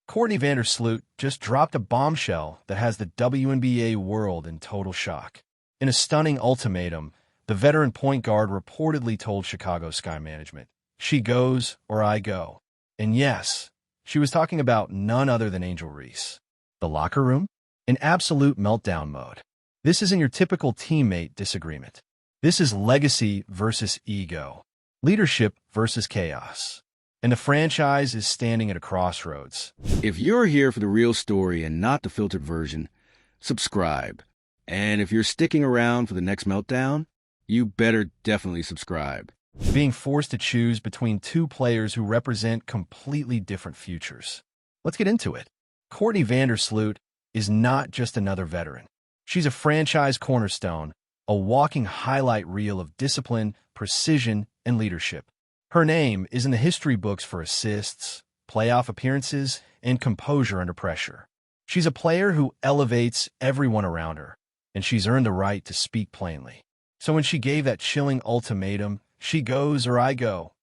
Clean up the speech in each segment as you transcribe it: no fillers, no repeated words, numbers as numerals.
Courtney Vandersloot just dropped a bombshell that has the WNBA world in total shock. In a stunning ultimatum, the veteran point guard reportedly told Chicago Sky Management, "She goes or I go." And yes, she was talking about none other than Angel Reese. The locker room? In absolute meltdown mode. This isn't your typical teammate disagreement. This is legacy versus ego, leadership versus chaos. And the franchise is standing at a crossroads. If you're here for the real story and not the filtered version, subscribe. And if you're sticking around for the next meltdown, you better definitely subscribe. Being forced to choose between two players who represent completely different futures. Let's get into it. Courtney Vandersloot is not just another veteran. She's a franchise cornerstone, a walking highlight reel of discipline, precision, and leadership. Her name is in the history books for assists, playoff appearances, and composure under pressure. She's a player who elevates everyone around her, and she's earned the right to speak plainly. So when she gave that chilling ultimatum, "She goes or I go,"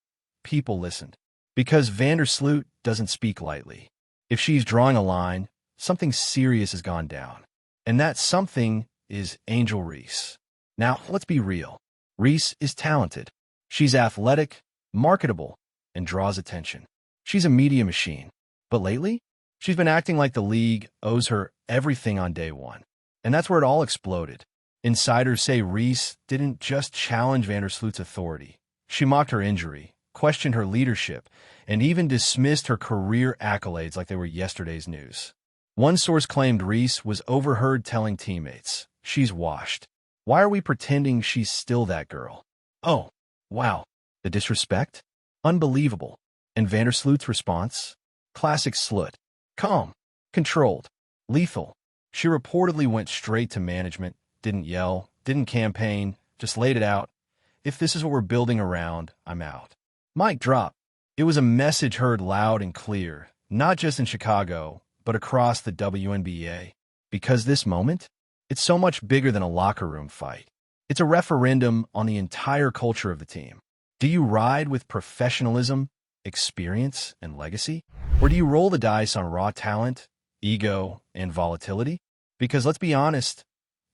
people listened. Because Vandersloot doesn't speak lightly. If she's drawing a line, something serious has gone down. And that something is Angel Reese. Now, let's be real. Reese is talented. She's athletic, marketable, and draws attention. She's a media machine. But lately, she's been acting like the league owes her everything on day one. And that's where it all exploded. Insiders say Reese didn't just challenge Vandersloot's authority. She mocked her injury, questioned her leadership, and even dismissed her career accolades like they were yesterday's news. One source claimed Reese was overheard telling teammates, "She's washed. Why are we pretending she's still that girl?" Oh, wow. The disrespect? Unbelievable. And Vandersloot's response? Classic slut. Calm, controlled, lethal. She reportedly went straight to management, didn't yell, didn't campaign, just laid it out. "If this is what we're building around, I'm out." Mic drop. It was a message heard loud and clear, not just in Chicago, but across the WNBA. Because this moment, it's so much bigger than a locker room fight. It's a referendum on the entire culture of the team. Do you ride with professionalism, experience, and legacy? Or do you roll the dice on raw talent, ego, and volatility? Because let's be honest,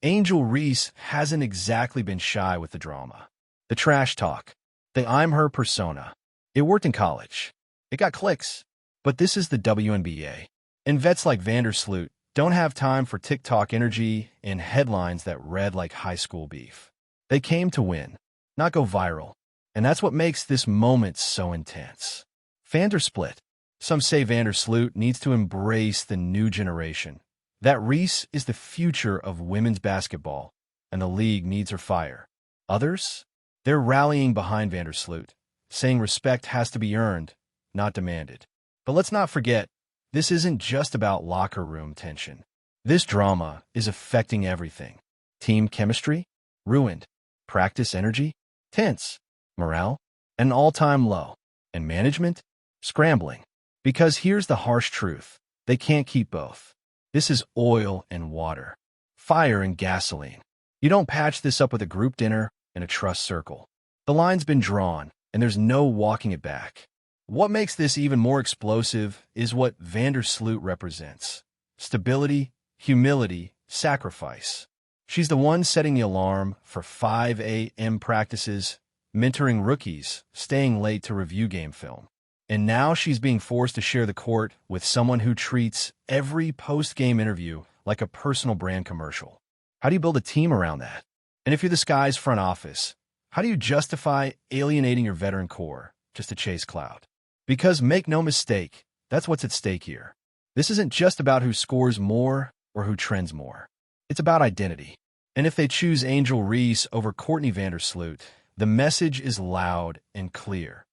Angel Reese hasn't exactly been shy with the drama. The trash talk, the "I'm her" persona. It worked in college. It got clicks. But this is the WNBA. And vets like Vandersloot don't have time for TikTok energy and headlines that read like high school beef. They came to win, not go viral. And that's what makes this moment so intense. Vandersplit. Some say Vandersloot needs to embrace the new generation. That Reese is the future of women's basketball, and the league needs her fire. Others? They're rallying behind Vandersloot, saying respect has to be earned, not demanded. But let's not forget, this isn't just about locker room tension. This drama is affecting everything. Team chemistry? Ruined. Practice energy? Tense. Morale? An all-time low. And management? Scrambling. Because here's the harsh truth. They can't keep both. This is oil and water. Fire and gasoline. You don't patch this up with a group dinner and a trust circle. The line's been drawn, and there's no walking it back. What makes this even more explosive is what Vandersloot represents. Stability, humility, sacrifice. She's the one setting the alarm for 5 a.m. practices, mentoring rookies, staying late to review game film. And now she's being forced to share the court with someone who treats every post-game interview like a personal brand commercial. How do you build a team around that? And if you're the Sky's front office, how do you justify alienating your veteran core just to chase clout? Because make no mistake, that's what's at stake here. This isn't just about who scores more or who trends more. It's about identity. And if they choose Angel Reese over Courtney Vandersloot, the message is loud and clear.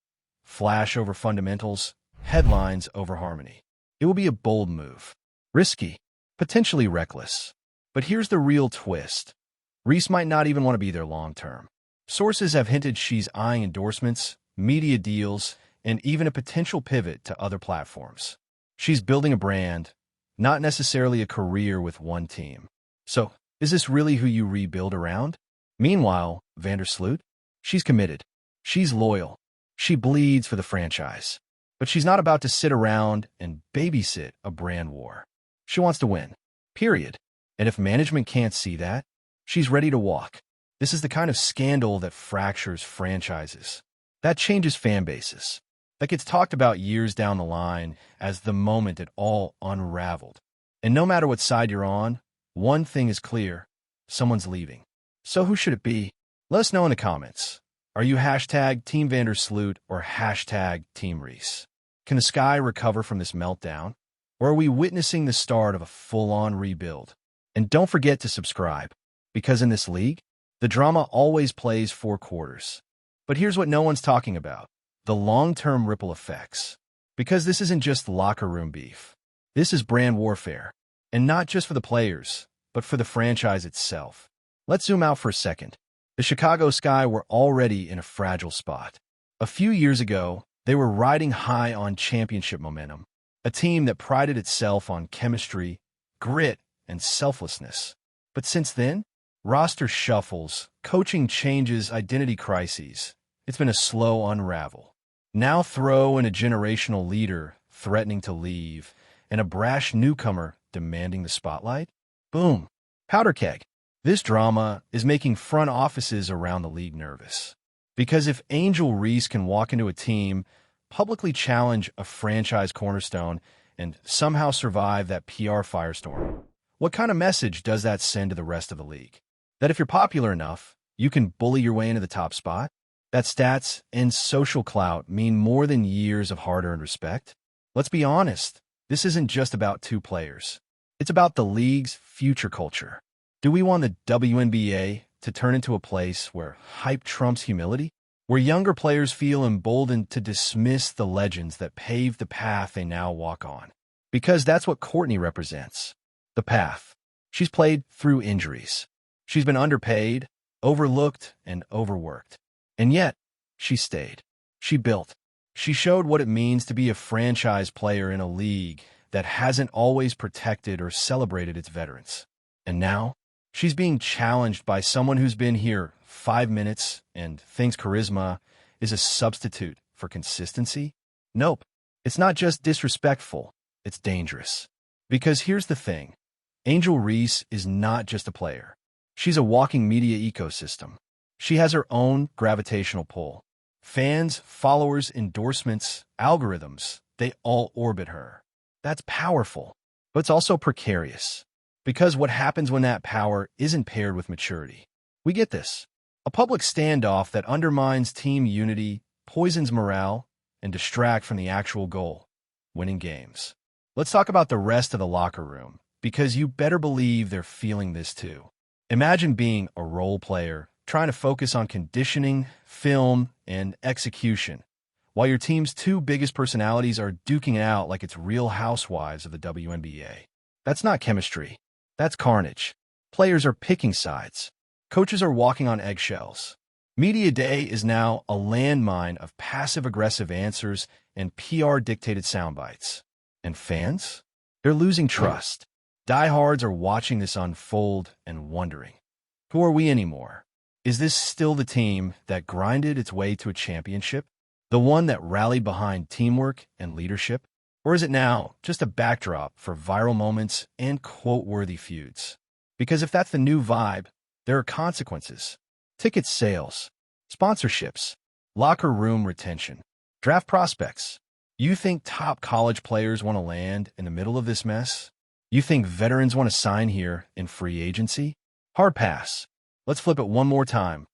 Flash over fundamentals, headlines over harmony. It will be a bold move. Risky, potentially reckless. But here's the real twist. Reese might not even want to be there long term. Sources have hinted she's eyeing endorsements, media deals, and even a potential pivot to other platforms. She's building a brand, not necessarily a career with one team. So, is this really who you rebuild around? Meanwhile, Vandersloot? She's committed. She's loyal. She bleeds for the franchise. But she's not about to sit around and babysit a brand war. She wants to win. Period. And if management can't see that, she's ready to walk. This is the kind of scandal that fractures franchises. That changes fan bases. That gets talked about years down the line as the moment it all unraveled. And no matter what side you're on, one thing is clear. Someone's leaving. So who should it be? Let us know in the comments. Are you hashtag Team Vandersloot or hashtag Team Reese? Can the sky recover from this meltdown? Or are we witnessing the start of a full-on rebuild? And don't forget to subscribe, because in this league, the drama always plays 4 quarters. But here's what no one's talking about: the long-term ripple effects. Because this isn't just locker room beef. This is brand warfare. And not just for the players, but for the franchise itself. Let's zoom out for a second. The Chicago Sky were already in a fragile spot. A few years ago, they were riding high on championship momentum, a team that prided itself on chemistry, grit, and selflessness. But since then, roster shuffles, coaching changes, identity crises. It's been a slow unravel. Now throw in a generational leader threatening to leave and a brash newcomer demanding the spotlight. Boom. Powder keg. This drama is making front offices around the league nervous. Because if Angel Reese can walk into a team, publicly challenge a franchise cornerstone, and somehow survive that PR firestorm, what kind of message does that send to the rest of the league? That if you're popular enough, you can bully your way into the top spot? That stats and social clout mean more than years of hard-earned respect? Let's be honest, this isn't just about 2 players. It's about the league's future culture. Do we want the WNBA to turn into a place where hype trumps humility? Where younger players feel emboldened to dismiss the legends that paved the path they now walk on? Because that's what Courtney represents. The path. She's played through injuries. She's been underpaid, overlooked, and overworked. And yet, she stayed. She built. She showed what it means to be a franchise player in a league that hasn't always protected or celebrated its veterans. And now, she's being challenged by someone who's been here 5 minutes and thinks charisma is a substitute for consistency? Nope. It's not just disrespectful, it's dangerous. Because here's the thing. Angel Reese is not just a player. She's a walking media ecosystem. She has her own gravitational pull. Fans, followers, endorsements, algorithms, they all orbit her. That's powerful, but it's also precarious. Because what happens when that power isn't paired with maturity? We get this. A public standoff that undermines team unity, poisons morale, and distracts from the actual goal, winning games. Let's talk about the rest of the locker room, because you better believe they're feeling this too. Imagine being a role player, trying to focus on conditioning, film, and execution, while your team's 2 biggest personalities are duking it out like it's Real Housewives of the WNBA. That's not chemistry. That's carnage. Players are picking sides. Coaches are walking on eggshells. Media day is now a landmine of passive-aggressive answers and PR-dictated soundbites. And fans? They're losing trust. Diehards are watching this unfold and wondering, who are we anymore? Is this still the team that grinded its way to a championship? The one that rallied behind teamwork and leadership? Or is it now just a backdrop for viral moments and quote-worthy feuds? Because if that's the new vibe, there are consequences. Ticket sales, sponsorships, locker room retention, draft prospects. You think top college players want to land in the middle of this mess? You think veterans want to sign here in free agency? Hard pass. Let's flip it one more time.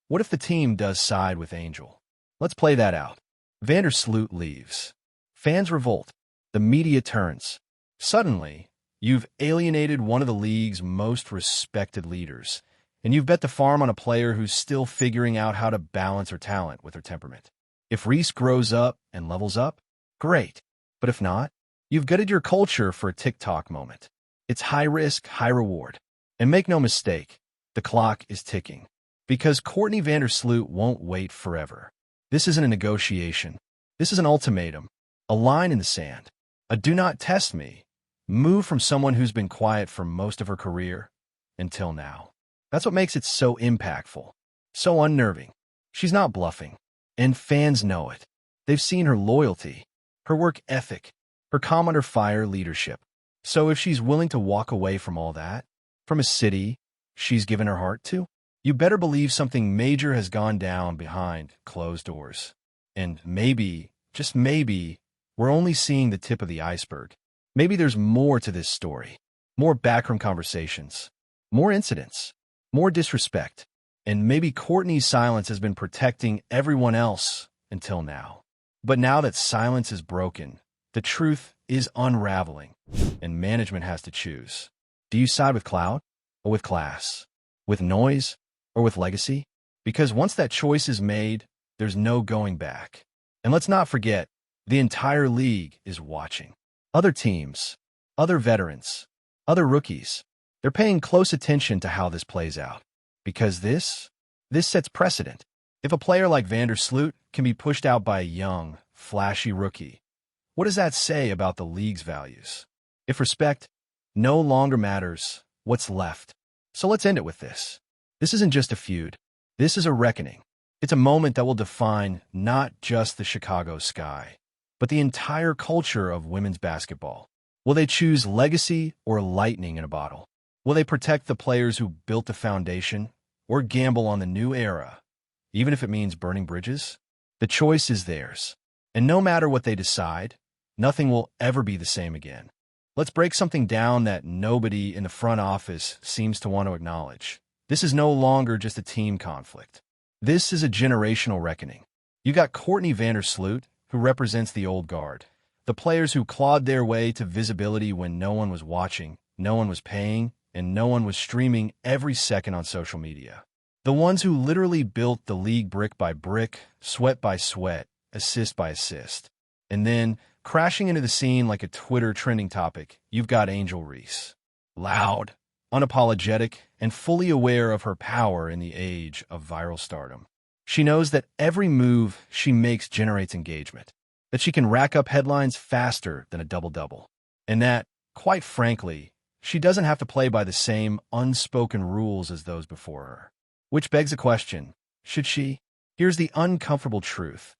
What if the team does side with Angel? Let's play that out. Vandersloot leaves. Fans revolt. The media turns. Suddenly, you've alienated one of the league's most respected leaders, and you've bet the farm on a player who's still figuring out how to balance her talent with her temperament. If Reese grows up and levels up, great. But if not, you've gutted your culture for a TikTok moment. It's high risk, high reward. And make no mistake, the clock is ticking. Because Courtney Vandersloot won't wait forever. This isn't a negotiation. This is an ultimatum. A line in the sand. A do not test me. Move from someone who's been quiet for most of her career until now. That's what makes it so impactful, so unnerving. She's not bluffing, and fans know it. They've seen her loyalty. her work ethic, her calm under fire leadership. So if she's willing to walk away from all that, from a city she's given her heart to, you better believe something major has gone down behind closed doors. And maybe, just maybe, we're only seeing the tip of the iceberg. Maybe there's more to this story. More backroom conversations, more incidents, more disrespect, and maybe Courtney's silence has been protecting everyone else until now. But now that silence is broken, the truth is unraveling, and management has to choose. Do you side with clout or with class? With noise or with legacy? Because once that choice is made, there's no going back. And let's not forget, the entire league is watching. Other teams, other veterans, other rookies, they're paying close attention to how this plays out. Because this sets precedent. If a player like Vandersloot can be pushed out by a young, flashy rookie, what does that say about the league's values? If respect no longer matters, what's left? So let's end it with this. This isn't just a feud. This is a reckoning. It's a moment that will define not just the Chicago Sky, but the entire culture of women's basketball. Will they choose legacy or lightning in a bottle? Will they protect the players who built the foundation or gamble on the new era, even if it means burning bridges? The choice is theirs. And no matter what they decide, nothing will ever be the same again. Let's break something down that nobody in the front office seems to want to acknowledge. This is no longer just a team conflict. This is a generational reckoning. You got Courtney Vandersloot, who represents the old guard, the players who clawed their way to visibility when no one was watching, no one was paying, and no one was streaming every second on social media. The ones who literally built the league brick by brick, sweat by sweat, assist by assist. And then, crashing into the scene like a Twitter trending topic, you've got Angel Reese. Loud, unapologetic, and fully aware of her power in the age of viral stardom. She knows that every move she makes generates engagement, that she can rack up headlines faster than a double-double, and that, quite frankly, she doesn't have to play by the same unspoken rules as those before her. Which begs the question, should she? Here's the uncomfortable truth.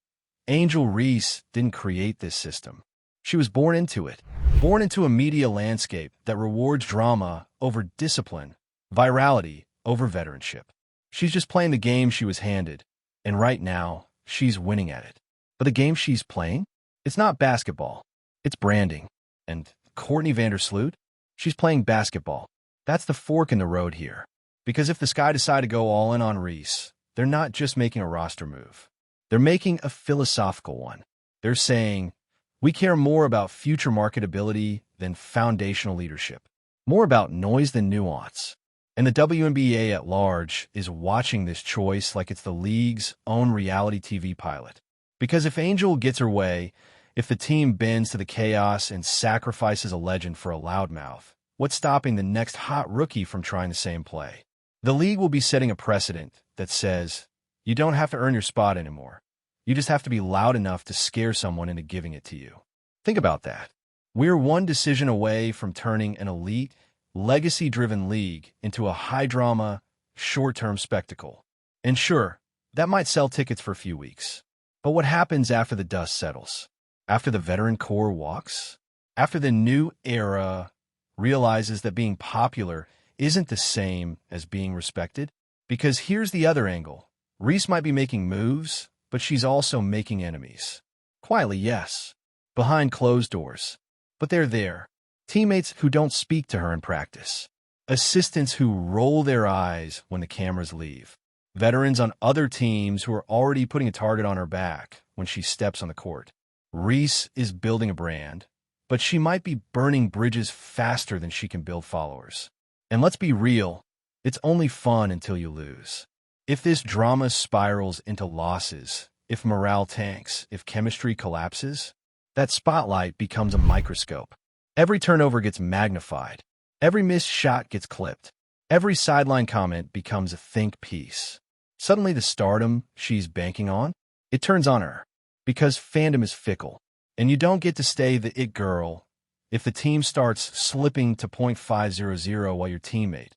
Angel Reese didn't create this system. She was born into it, born into a media landscape that rewards drama over discipline, virality over veteranship. She's just playing the game she was handed, and right now, she's winning at it. But the game she's playing? It's not basketball. It's branding. And Courtney Vandersloot? She's playing basketball. That's the fork in the road here. Because if the Sky decide to go all in on Reese, they're not just making a roster move. They're making a philosophical one. They're saying, we care more about future marketability than foundational leadership, more about noise than nuance. And the WNBA at large is watching this choice like it's the league's own reality TV pilot. Because if Angel gets her way, if the team bends to the chaos and sacrifices a legend for a loudmouth, what's stopping the next hot rookie from trying the same play? The league will be setting a precedent that says, you don't have to earn your spot anymore. You just have to be loud enough to scare someone into giving it to you. Think about that. We're one decision away from turning an elite, legacy-driven league into a high-drama, short-term spectacle. And sure, that might sell tickets for a few weeks. But what happens after the dust settles? After the veteran core walks? After the new era realizes that being popular isn't the same as being respected? Because here's the other angle. Reese might be making moves, but she's also making enemies. Quietly, yes. Behind closed doors. But they're there. Teammates who don't speak to her in practice. Assistants who roll their eyes when the cameras leave. Veterans on other teams who are already putting a target on her back when she steps on the court. Reese is building a brand, but she might be burning bridges faster than she can build followers. And let's be real, it's only fun until you lose. If this drama spirals into losses, if morale tanks, if chemistry collapses, that spotlight becomes a microscope. Every turnover gets magnified. Every missed shot gets clipped. Every sideline comment becomes a think piece. Suddenly the stardom she's banking on, it turns on her. Because fandom is fickle. And you don't get to stay the it girl if the team starts slipping to .500 while your teammate,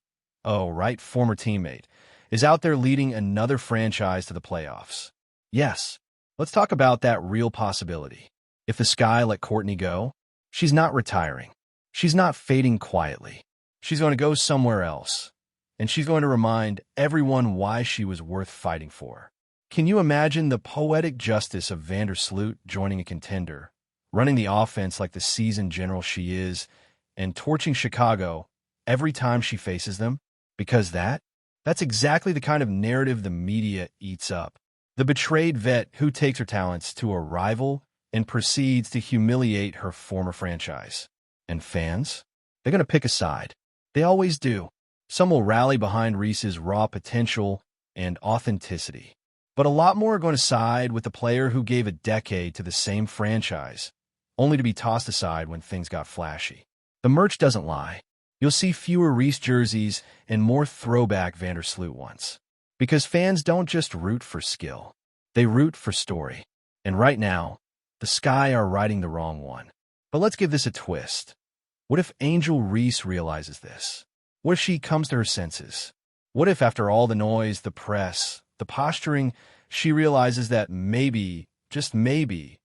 former teammate, is out there leading another franchise to the playoffs. Yes, let's talk about that real possibility. If the Sky let Courtney go, she's not retiring. She's not fading quietly. She's going to go somewhere else. And she's going to remind everyone why she was worth fighting for. Can you imagine the poetic justice of Vandersloot joining a contender, running the offense like the seasoned general she is, and torching Chicago every time she faces them? Because that's exactly the kind of narrative the media eats up. The betrayed vet who takes her talents to a rival and proceeds to humiliate her former franchise. And fans? They're going to pick a side. They always do. Some will rally behind Reese's raw potential and authenticity. But a lot more are going to side with the player who gave a decade to the same franchise, only to be tossed aside when things got flashy. The merch doesn't lie. You'll see fewer Reese jerseys and more throwback Vandersloot ones. Because fans don't just root for skill. They root for story. And right now, the Sky are riding the wrong one. But let's give this a twist. What if Angel Reese realizes this? What if she comes to her senses? What if, after all the noise, the press, the posturing, she realizes that maybe, just maybe,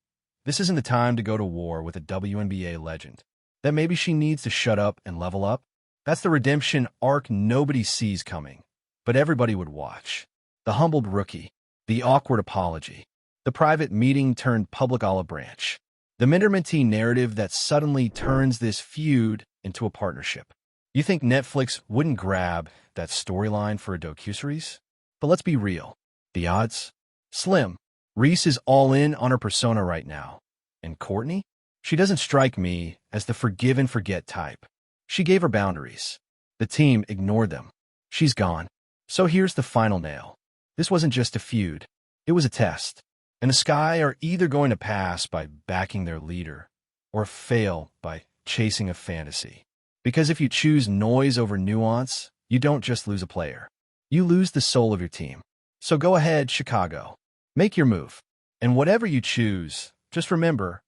this isn't the time to go to war with a WNBA legend? That maybe she needs to shut up and level up? That's the redemption arc nobody sees coming, but everybody would watch. The humbled rookie, the awkward apology, the private meeting turned public olive branch, the Minderminty narrative that suddenly turns this feud into a partnership. You think Netflix wouldn't grab that storyline for a docuseries? But let's be real. The odds? Slim. Reese is all in on her persona right now. And Courtney? She doesn't strike me as the forgive and forget type. She gave her boundaries. The team ignored them. She's gone. So here's the final nail. This wasn't just a feud. It was a test. And the Sky are either going to pass by backing their leader or fail by chasing a fantasy. Because if you choose noise over nuance, you don't just lose a player. You lose the soul of your team. So go ahead, Chicago. Make your move. And whatever you choose, just remember,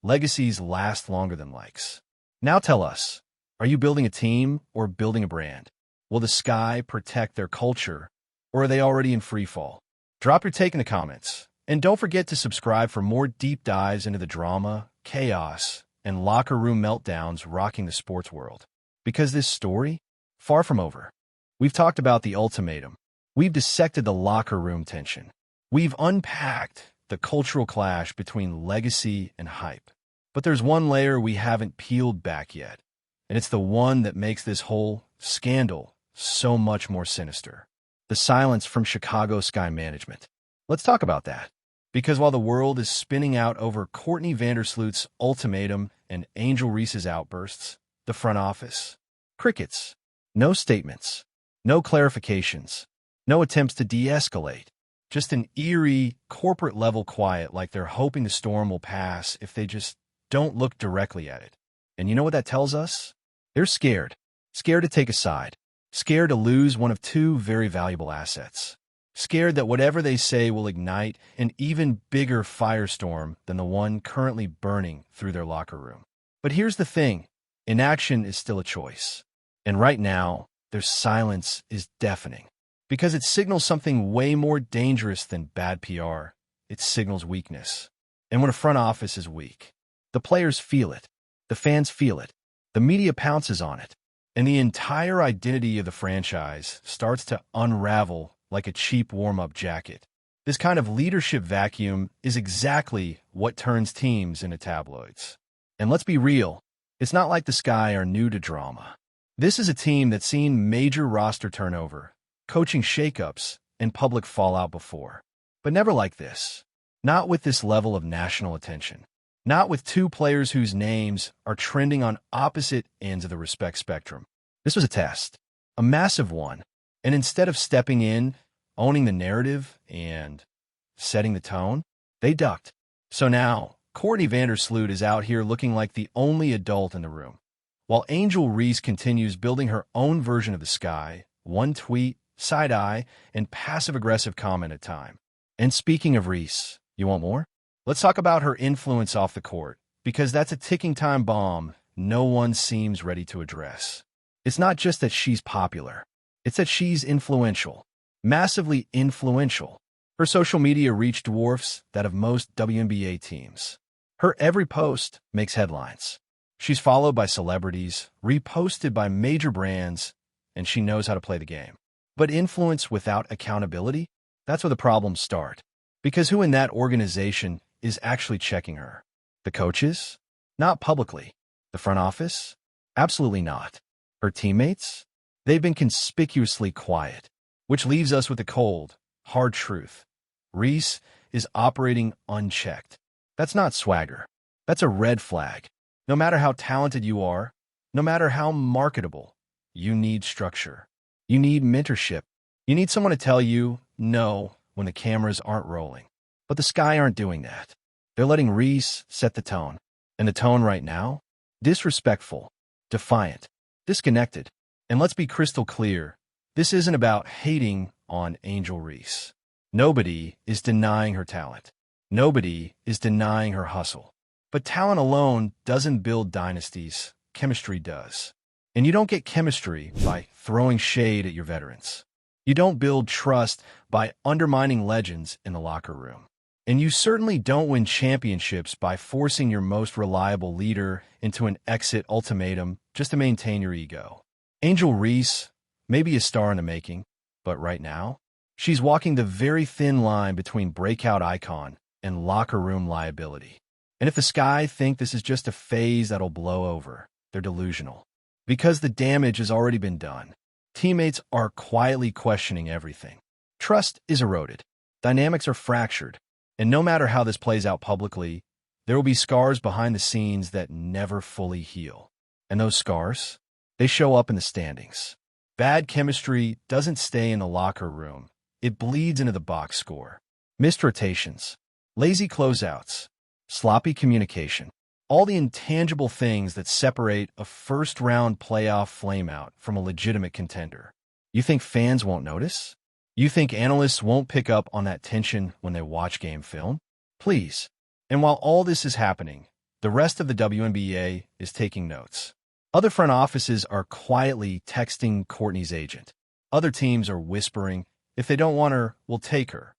legacies last longer than likes. Now tell us, are you building a team or building a brand? Will the Sky protect their culture, or are they already in free fall? Drop your take in the comments. And don't forget to subscribe for more deep dives into the drama, chaos, and locker room meltdowns rocking the sports world. Because this story, far from over. We've talked about the ultimatum. We've dissected the locker room tension. We've unpacked the cultural clash between legacy and hype. But there's one layer we haven't peeled back yet, and it's the one that makes this whole scandal so much more sinister. The silence from Chicago Sky management. Let's talk about that. Because while the world is spinning out over Courtney Vandersloot's ultimatum and Angel Reese's outbursts, the front office, crickets. No statements, no clarifications, no attempts to de-escalate. Just an eerie, corporate-level quiet like they're hoping the storm will pass if they just don't look directly at it. And you know what that tells us? They're scared. Scared to take a side. Scared to lose one of two very valuable assets. Scared that whatever they say will ignite an even bigger firestorm than the one currently burning through their locker room. But here's the thing. Inaction is still a choice. And right now, their silence is deafening. Because it signals something way more dangerous than bad PR. It signals weakness. And when a front office is weak, the players feel it. The fans feel it. The media pounces on it. And the entire identity of the franchise starts to unravel like a cheap warm-up jacket. This kind of leadership vacuum is exactly what turns teams into tabloids. And let's be real, it's not like the Sky are new to drama. This is a team that's seen major roster turnover, coaching shakeups, and public fallout before. But never like this. Not with this level of national attention. Not with two players whose names are trending on opposite ends of the respect spectrum. This was a test, a massive one. And instead of stepping in, owning the narrative, and setting the tone, they ducked. So now, Courtney Vandersloot is out here looking like the only adult in the room, while Angel Reese continues building her own version of the Sky, one tweet, side-eye, and passive-aggressive comment at a time. And speaking of Reese, you want more? Let's talk about her influence off the court, because that's a ticking time bomb no one seems ready to address. It's not just that she's popular. It's that she's influential, massively influential. Her social media reach dwarfs that of most WNBA teams. Her every post makes headlines. She's followed by celebrities, reposted by major brands, and she knows how to play the game. But influence without accountability? That's where the problems start. Because who in that organization is actually checking her? The coaches? Not publicly. The front office? Absolutely not. Her teammates? They've been conspicuously quiet. Which leaves us with the cold, hard truth. Reese is operating unchecked. That's not swagger. That's a red flag. No matter how talented you are, no matter how marketable, you need structure. You need mentorship. You need someone to tell you no when the cameras aren't rolling. But the Sky aren't doing that. They're letting Reese set the tone. And the tone right now? Disrespectful, defiant, disconnected. And let's be crystal clear, this isn't about hating on Angel Reese. Nobody is denying her talent. Nobody is denying her hustle. But talent alone doesn't build dynasties. Chemistry does. And you don't get chemistry by throwing shade at your veterans. You don't build trust by undermining legends in the locker room. And you certainly don't win championships by forcing your most reliable leader into an exit ultimatum just to maintain your ego. Angel Reese may be a star in the making, but right now, she's walking the very thin line between breakout icon and locker room liability. And if the Sky think this is just a phase that'll blow over, they're delusional. Because the damage has already been done. Teammates are quietly questioning everything. Trust is eroded. Dynamics are fractured. And no matter how this plays out publicly, there will be scars behind the scenes that never fully heal. And those scars, they show up in the standings. Bad chemistry doesn't stay in the locker room. It bleeds into the box score. Missed rotations, lazy closeouts, sloppy communication. All the intangible things that separate a first-round playoff flameout from a legitimate contender. You think fans won't notice? You think analysts won't pick up on that tension when they watch game film? Please. And while all this is happening, the rest of the WNBA is taking notes. Other front offices are quietly texting Courtney's agent. Other teams are whispering, if they don't want her, we'll take her.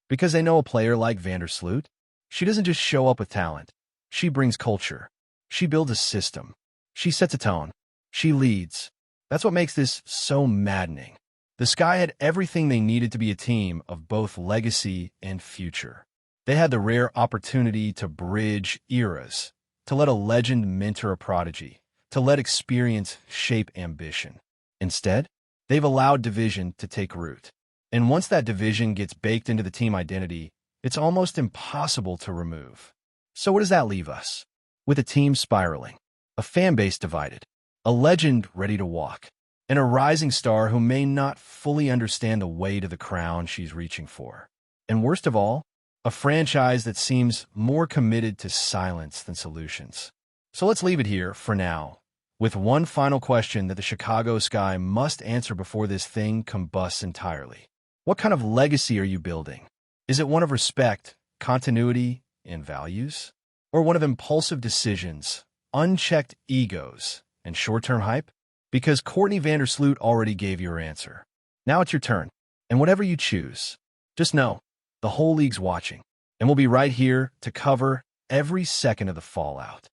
Because they know a player like Vandersloot, she doesn't just show up with talent. She brings culture. She builds a system. She sets a tone. She leads. That's what makes this so maddening. The Sky had everything they needed to be a team of both legacy and future. They had the rare opportunity to bridge eras, to let a legend mentor a prodigy, to let experience shape ambition. Instead, they've allowed division to take root. And once that division gets baked into the team identity, it's almost impossible to remove. So what does that leave us? With a team spiraling, a fan base divided, a legend ready to walk, and a rising star who may not fully understand the weight of the crown she's reaching for. And worst of all, a franchise that seems more committed to silence than solutions. So let's leave it here for now, with one final question that the Chicago Sky must answer before this thing combusts entirely. What kind of legacy are you building? Is it one of respect, continuity, and values? Or one of impulsive decisions, unchecked egos, and short-term hype? Because Courtney Vandersloot already gave your answer. Now it's your turn. And whatever you choose, just know, the whole league's watching. And we'll be right here to cover every second of the fallout.